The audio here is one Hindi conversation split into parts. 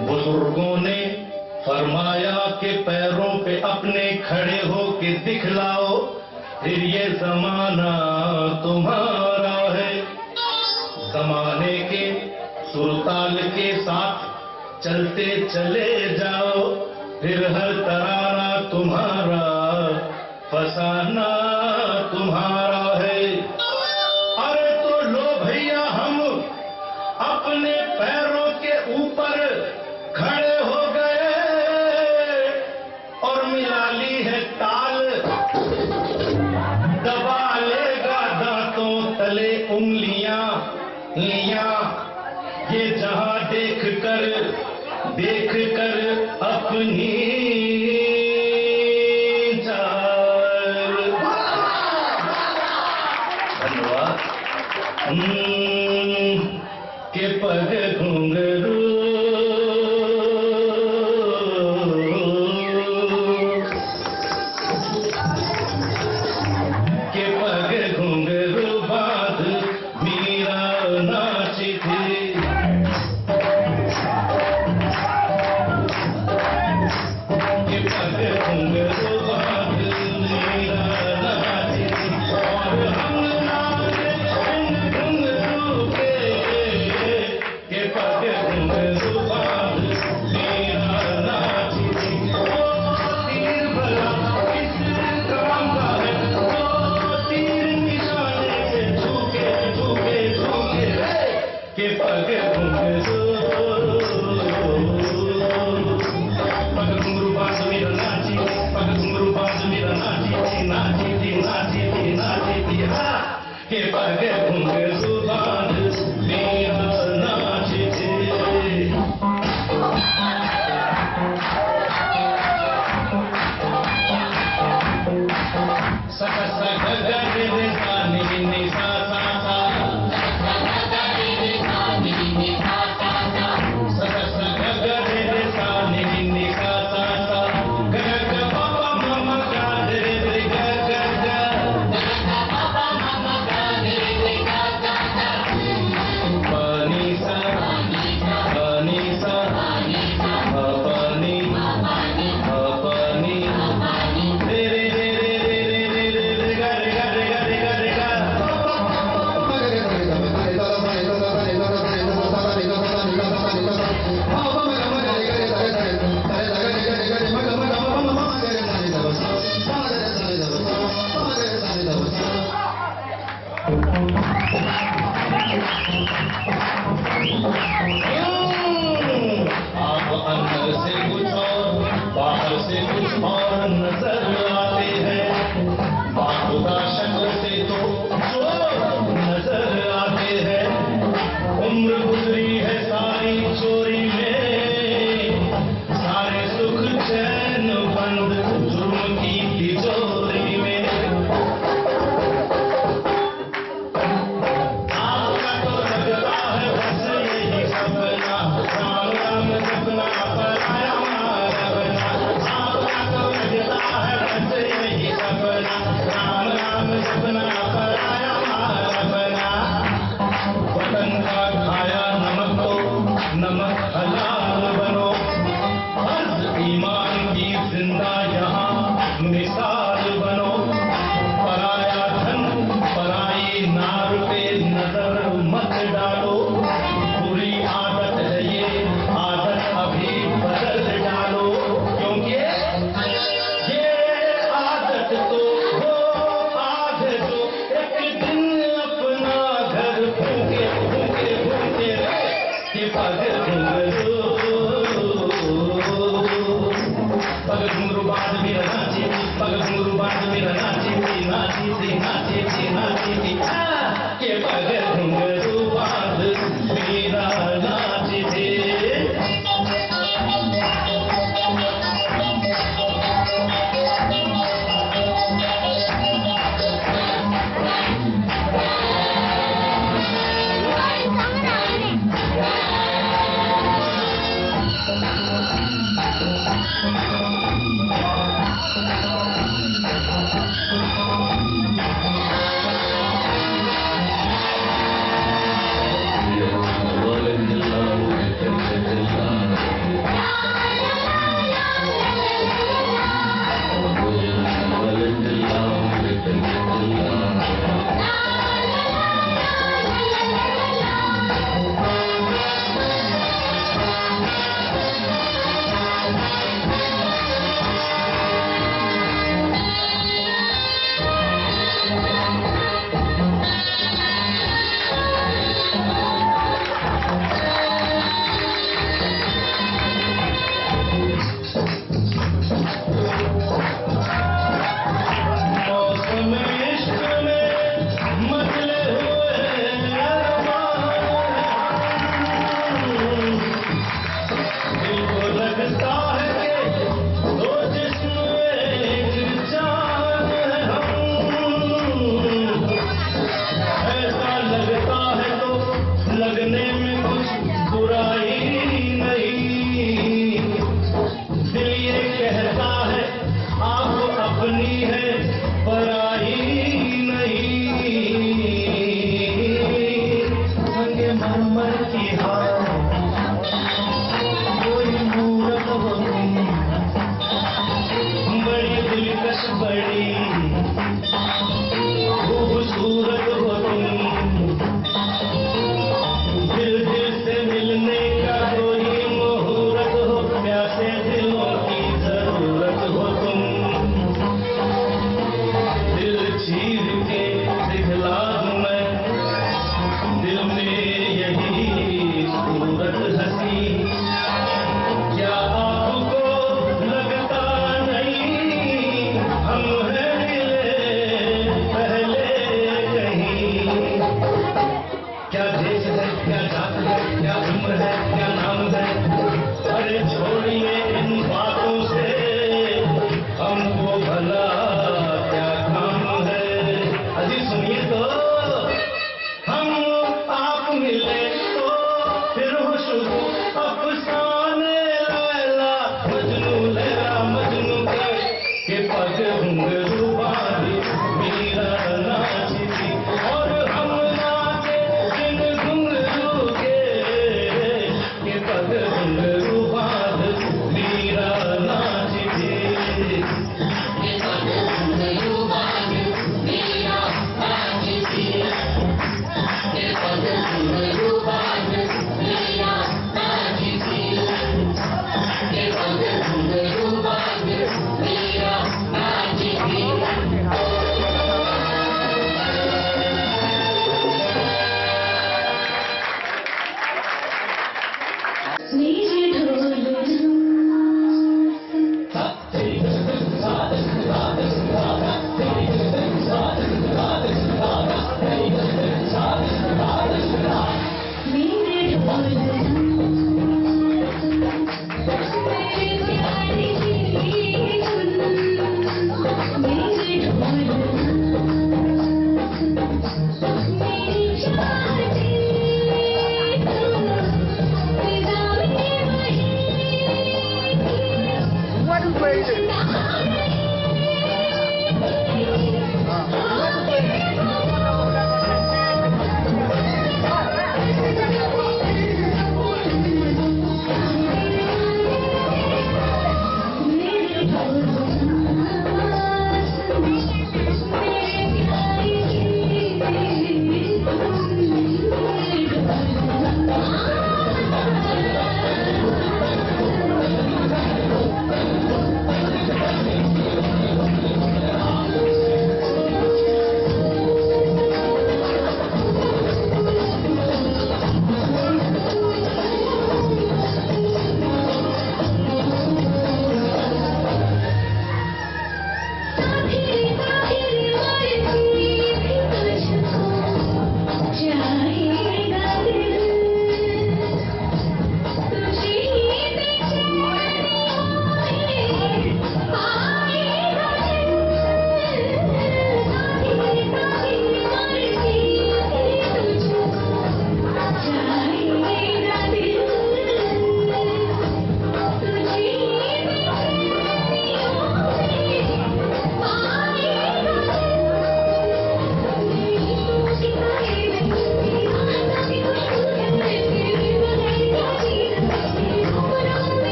बुजुर्गों ने फरमाया कि पैरों पे अपने खड़े हो के दिखलाओ, फिर ये जमाना तुम्हारा है। जमाने के सुरताल के साथ चलते चले जाओ, फिर हर तराना तुम्हारा, फसाना तुम्हारा है। अरे तो लो भैया, हम अपने पैरों के ऊपर खड़े हो गए और मिला ली है ताल। दबा लेगा दांतों तले उंगलियां लिया, ये जहां देख कर अपनी चाल। धन्यवाद। के पग घुंघरू बांध मीरा नाची थी। के पग घुंघरू बांध मीरा नाची थी, और हम नाचे घुंघरू के पग घुंघरू बांध मीरा नाची थी। ओ तीर भला किस काम का है, ओ तीर निशाने पे झुके के पग घुंघरू। पग घुंघरू बांध मीरा नाची, पग घुंघरू बांध मीरा नाची थी हाँ। के पग घुंघरू बांध मीरा नाची थी। सक सक ग रे सा नि सा सा सा, सक सक ग रे सा नि सा सा सा, ग ग बाबा मामा गा रे रे ग ग ग, पानी सा पानी सा पानी पानी रे रे आप अंदर से कुछ और बाहर से कुछ और नजर आते हैं, बाखुदा शक्ल से तो चोर नजर आते हैं। उम्र गुजरी है सारी चोरी में, सारे सुख चैन बंद जुर्म की तिजोरी में। आपका तो लगता है बस यही सपना, राम राम सपना पराया मारा बना। आपका तो लगता है बस यही सपना, राम राम सपना पराया मारा बना। वतन का खाया नमक तो नमक हलाल बनो, फर्ज ईमान की जिंदा यहाँ मिसाल बनो। पराया धन पराई नार पे नजर मत डालो, बुरी आदत है ये आदत अभी बदल डालो, क्योंकि ये आदत तो वो आज जो एक दिन अपना घर भूखे के पग घुंघरू। पग घुंघरू बांध मीरा नाची थी, पग घुंघरू बांध मीरा नाची थी हाँ। के पग घुंघरू बांध मीरा नाची थी।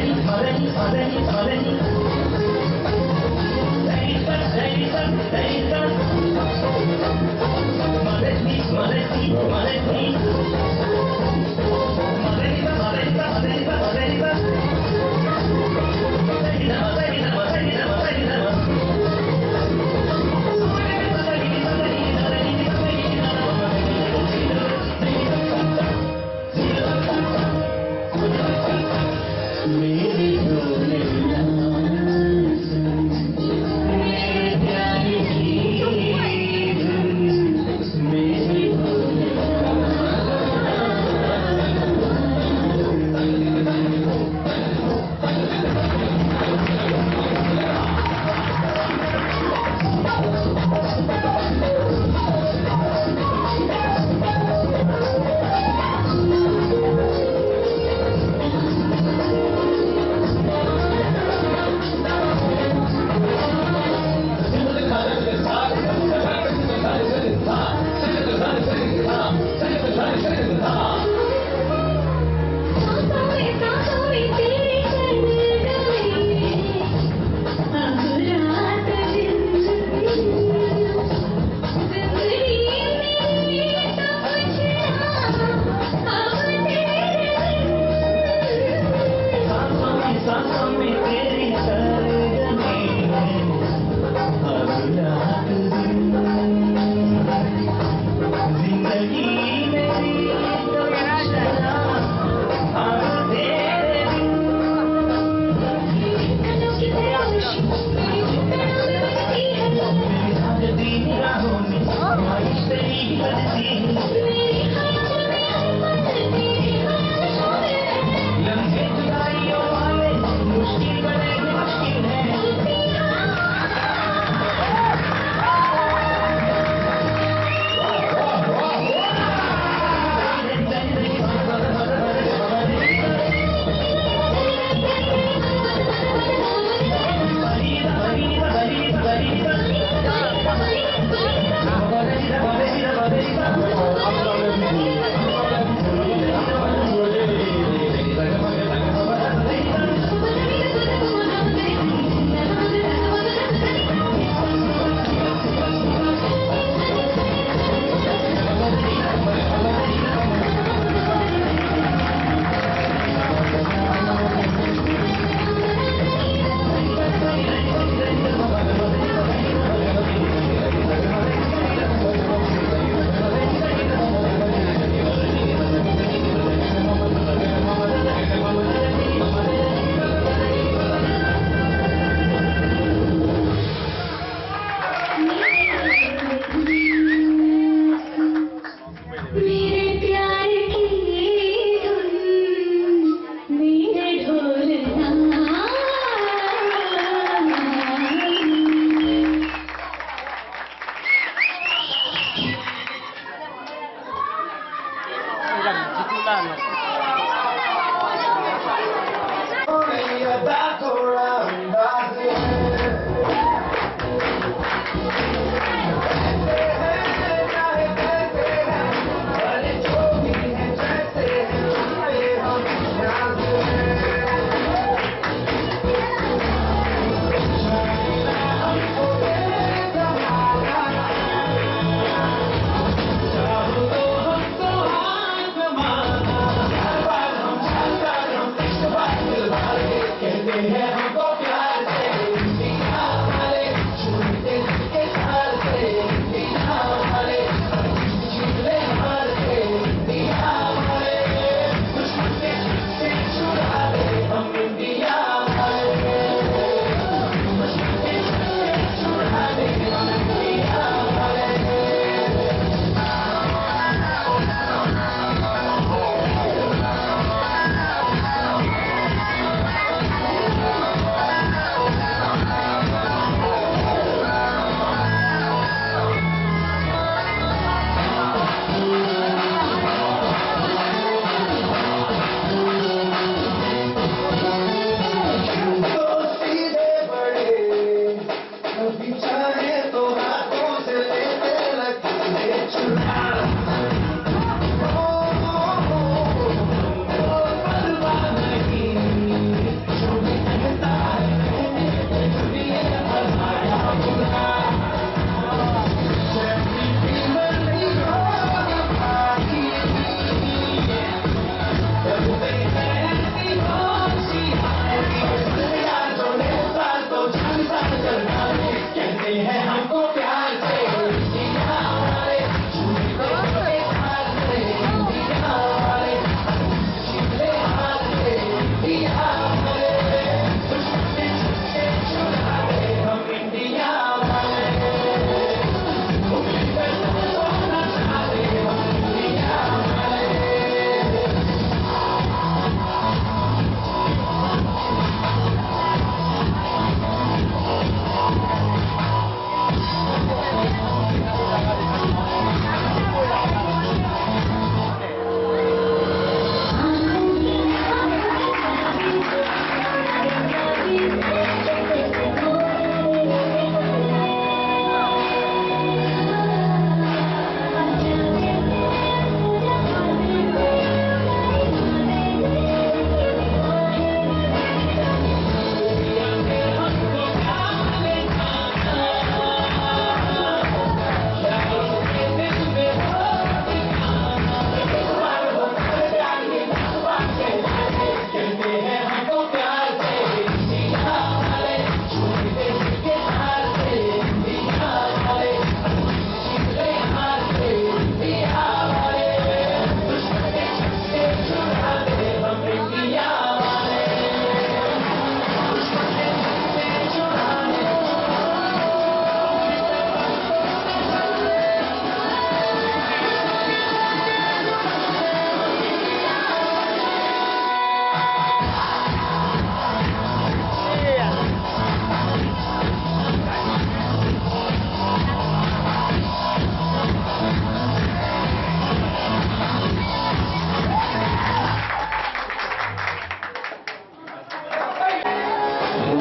मेरे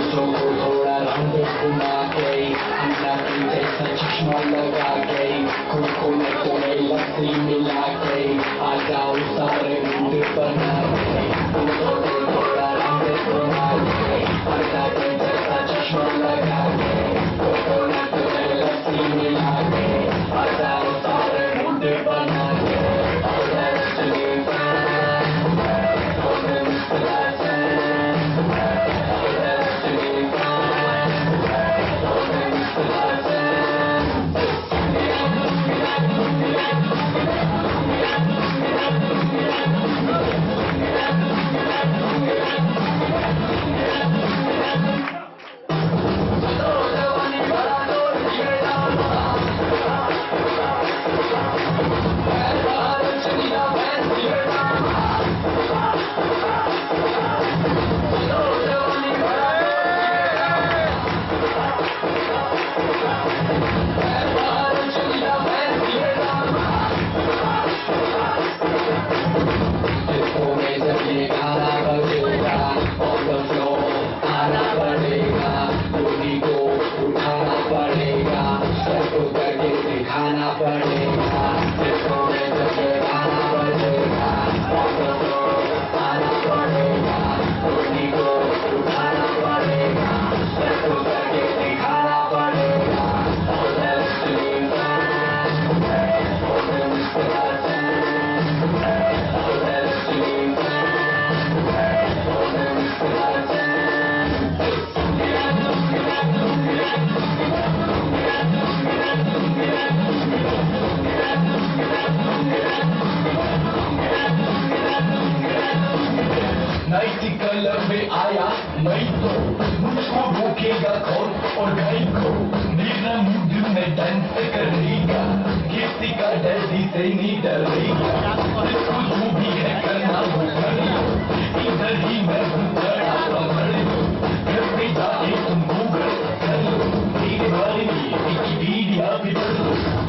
दूसरों को थोड़ा रंग घुमा के अंडा की जैसा चश्मा लगा के खुद को मैं कोई लस्सी मिला के आ जाओ सारे मूड बना के दूसरों को थोड़ा रंग घुमा के अंडा की जैसा चश्मा लगा के खुद को मैं कोई लस्सी मिला के आ जाओ सारे मूड बना के खाना पड़ेगा इसको में जब गाना बजेगा आना पड़ेगा रोटी को उठाना पड़ेगा सबको करके दिखाना पड़ेगा कलर में आया मैं तो मुझको भूखेगा कौन और गाय को मेरा मूड में डांस करेगा किसी का डैडी से नहीं डरेगा इसको जो भी है करना वो कर लो इधर ही मैं हूँ खड़ा संभल लो घर पे जाके तुम गूगल कर लो मेरे बारे में विकिपीडिया भी पढ़ लो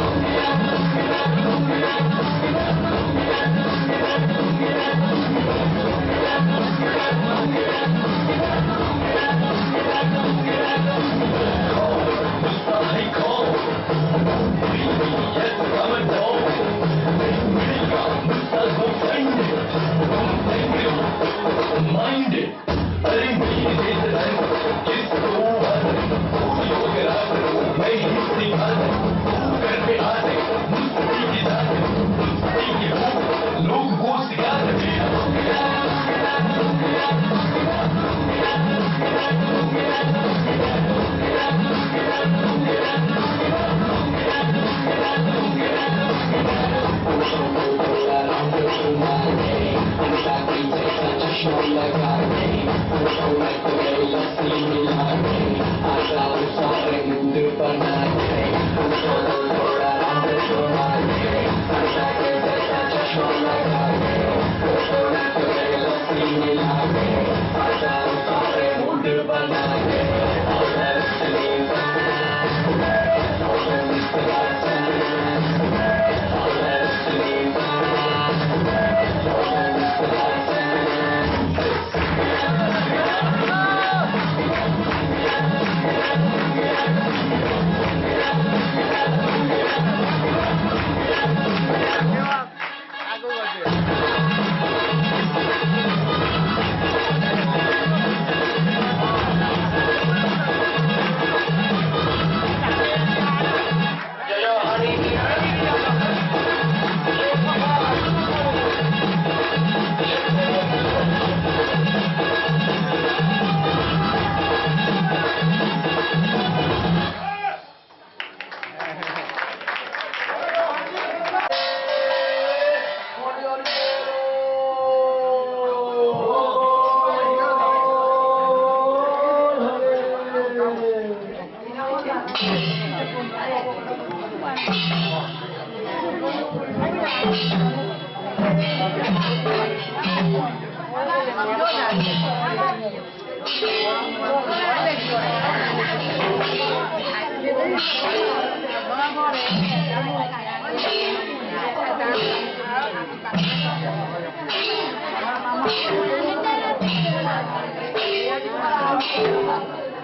Thank you.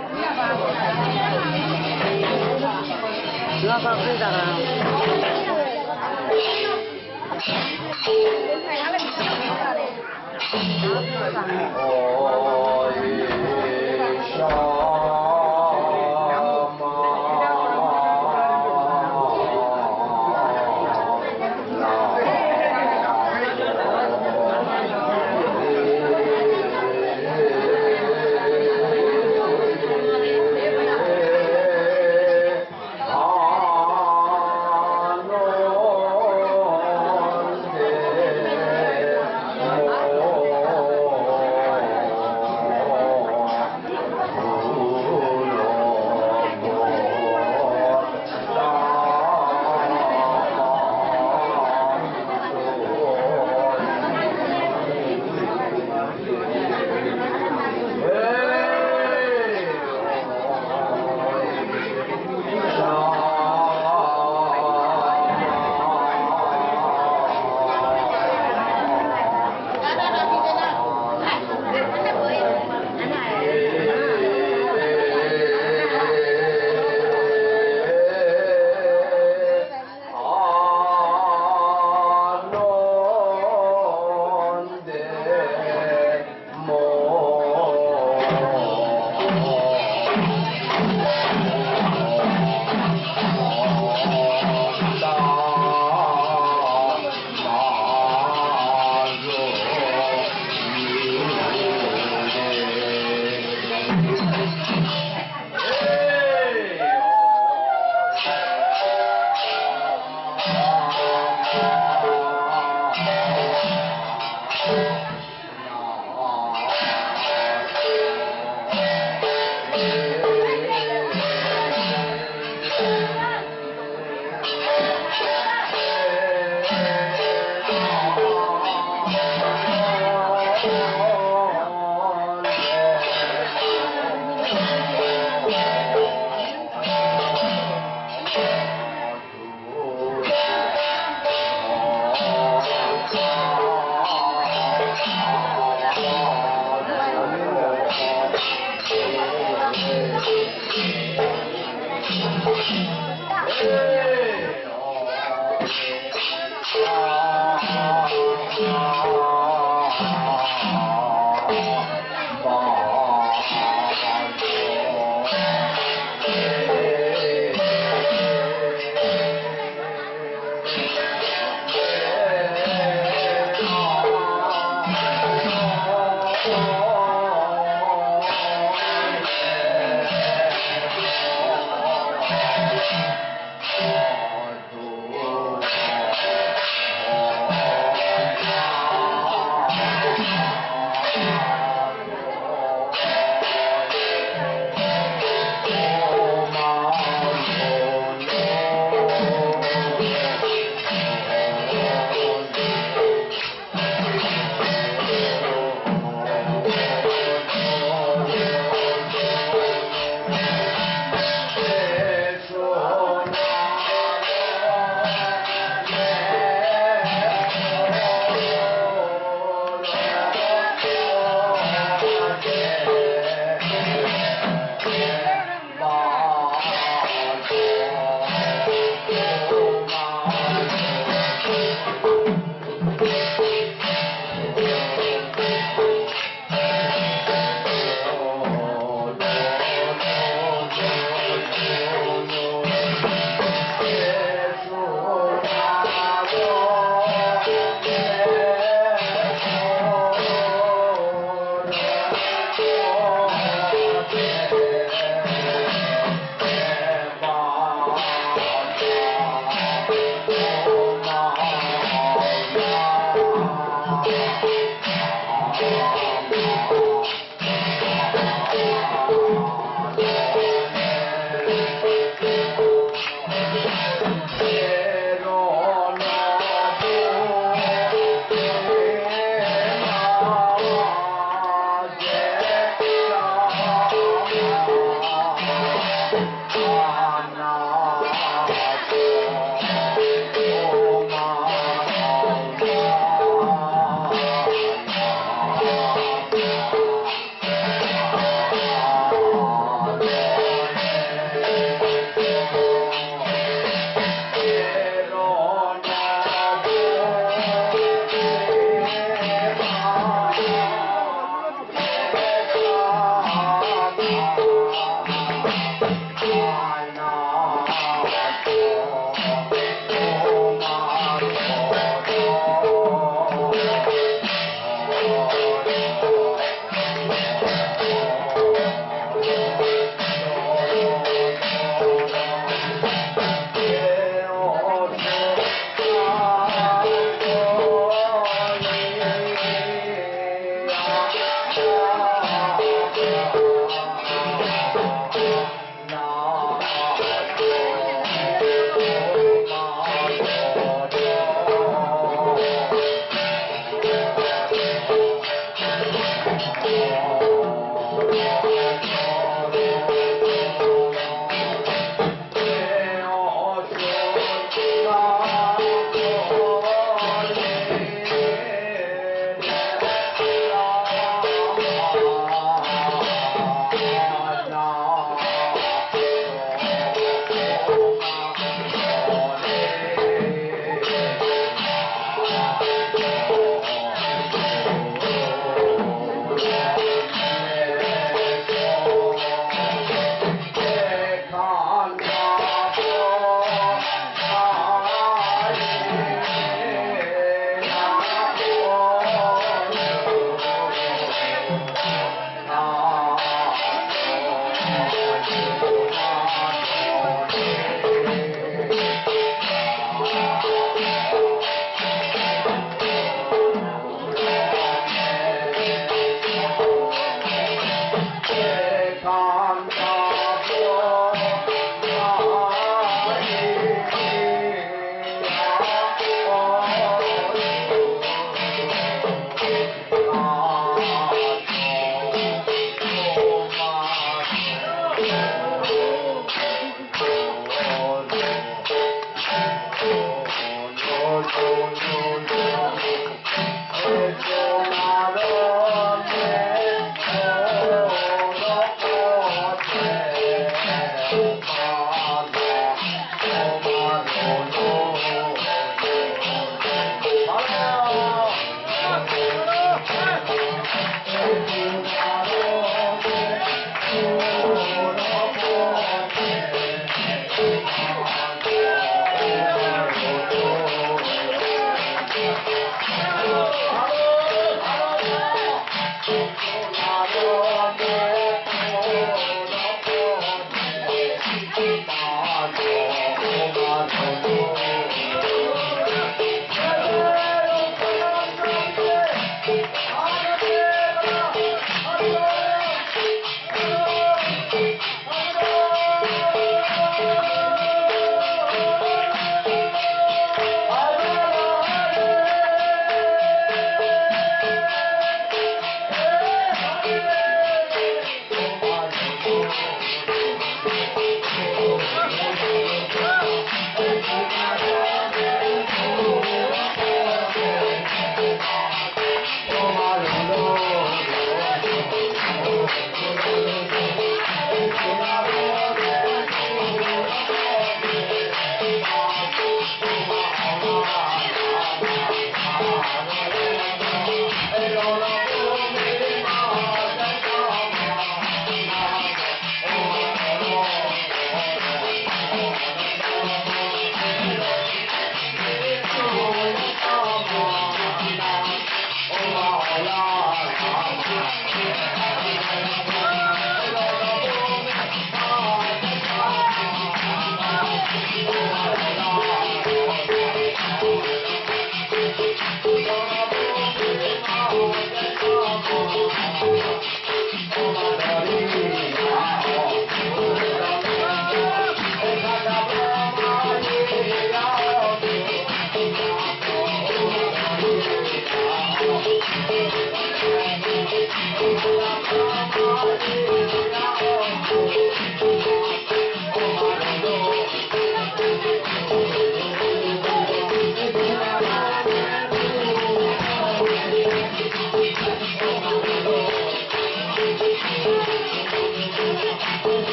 누가 바쁘잖아.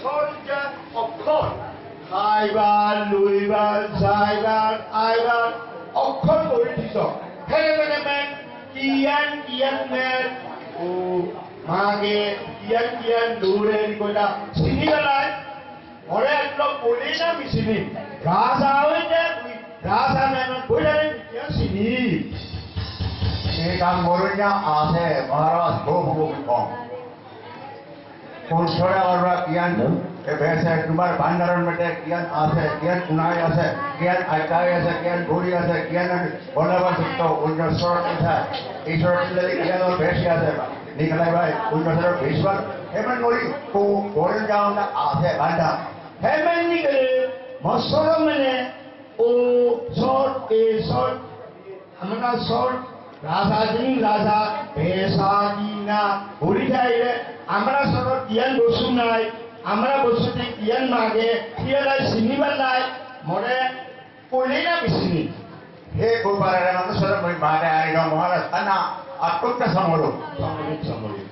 Sorja আইবাৰ লুইবাৰ যাইবাৰ আইবাৰ অক্ষৰ কৰি দিছ হেৰে মানে কিয়ান কিয়ান মেন ও মাগে কিয়ান কিয়ান দৌৰে কইলা চিনি পেলাই মৰে একদম বলি না মিছিলি ৰাজা হইতে ৰাজা মেনত কইলা কিয়া চিনি এই কাম মরুণা আছে মহারাজ বহু কম কোনছড়া ওরা কিয়ান এ ভেসে তোমার ভান্ডারন মেটে কিয়ান আছে কিয়ান উনাই আছে কিয়ান আইকাই আছে কিয়ান ঘুরি আছে কিয়ান বলাবার সত্য অন্য সরট আছে এই সরট যদি কিয়ান ওর ভেসে আছে নিকলাই ভাই অন্য সরট ভেসবার এমন নরি কো বড় যাও না আছে ভান্ডার হেমেন নিকলে মসর মানে ও শর্ট এ শর্ট আমরা শর্ট রাজাজি রাজা পেশাজি না ঘুরি যাইলে আমরা সব কিয়ান বসু নাই আমরা বসুতে কিয়ান মাগে কিয়ালাই চিনিবার নাই মরে কইলেই না বিচিনি হে গোপালের মানুষের মই বাড়ে আইন মহারাজ আনা আটকটা সমরো সমরিত সমরিত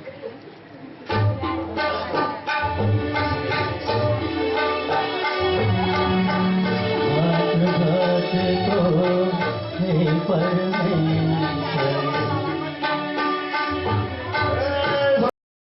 तो हे पर